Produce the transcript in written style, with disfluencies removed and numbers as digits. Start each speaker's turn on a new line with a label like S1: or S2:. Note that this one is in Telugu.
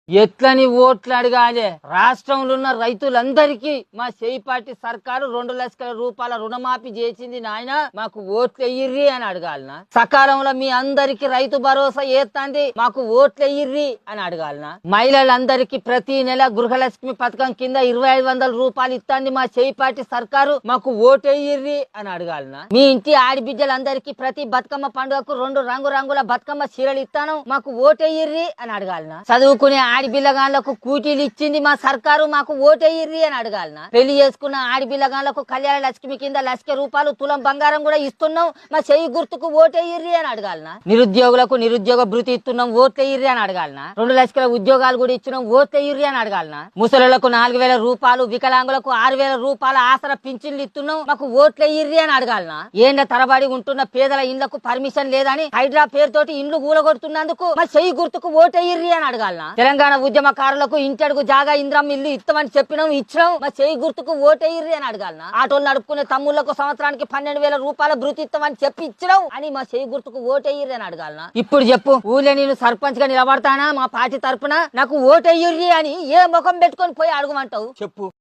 S1: ఎట్లని ఓట్లు అడగాలి? రాష్ట్రంలో ఉన్న రైతులందరికీ మా చేయిపాటి సర్కారు 2 లక్షల రూపాయల రుణమాఫీ చేసింది నాయన, మాకు ఓట్లు ఎయ్యిర్రి అని అడగాలనా? సకాలంలో మీ అందరికి రైతు భరోసా ఏత్తాంది, మాకు ఓట్లు ఎయ్యిర్రి అని అడగాలనా? మహిళలందరికీ ప్రతి నెల గృహలక్ష్మి పథకం కింద 2500 రూపాయలు ఇస్తాంది మా చేయిపాటి సర్కారు, మాకు ఓటు ఎయ్యిర్రి అని అడగాలనా? మీ ఇంటి ఆడబిడ్డలందరికీ ప్రతి బతుకమ్మ పండుగకు 2 రంగురంగుల బతుకమ్మ చీరలు ఇస్తాను, మాకు ఓటు ఎయ్యిర్రి అని అడగాలనా? చదువుకునే ఆడపిల్లగాళ్లకు కూటీలు ఇచ్చింది మా సర్కారు, మాకు ఓటెయ్యిర్రి అని అడగాలనా? పెళ్లి చేసుకున్న ఆడపిల్లగాళ్లకు కళ్యాణ లక్ష్మి కింద 1,00,000 రూపాయలు తులం బంగారం కూడా ఇస్తున్నాం, మా చెయ్యి గుర్తుకు ఓటెయ్యిర్రి అని అడగాలనా? నిరుద్యోగులకు నిరుద్యోగ భృతి ఇస్తున్నాం, ఓట్లెయ్యిర్రి అని అడగాలనా? 2 లక్షల ఉద్యోగాలు కూడా ఇచ్చినాం, ఓట్లెయ్యిర్రి అని అడగాలనా? ముసలులకు 4,000 రూపాయలు, వికలాంగులకు 6,000 రూపాయల ఆసరా పింఛన్లు ఇస్తున్నాం, మాకు ఓట్లెయ్యిర్రి అని అడగాలనా? ఏండ తరబడి ఉంటున్న పేదల ఇళ్లకు పర్మిషన్ లేదని హైడ్రా పేరుతోటి ఇండ్లు కూలగొడుతున్నందుకు మా చెయ్యి గుర్తుకు ఓటెయ్యిర్రి అని అడగాలనా? తెలంగాణ ఉద్యమకారులకు ఇంటడుగు జాగా ఇంద్రం ఇల్లు ఇస్తామని చెప్పినాం, ఇచ్చినాం, మా చేయి గుర్తుకు ఓటెయ్యిర్రి అని అడగాలనా? ఆటోలు నడుపుకునే తమ్ముళ్లకు సంవత్సరానికి 12,000 రూపాయల భృతి ఇస్తామని చెప్పి ఇచ్చినాం అని మా చేయి గుర్తుకు ఓటెయ్యిర్రి అని అడగాలనా? ఇప్పుడు చెప్పు, ఊళ్ళో నేను సర్పంచ్ గా నిలబడతానా మా పార్టీ తరపున, నాకు ఓటెయ్యిర్రి అని ఏ ముఖం పెట్టుకొని పోయి అడగమంటావు చెప్పు.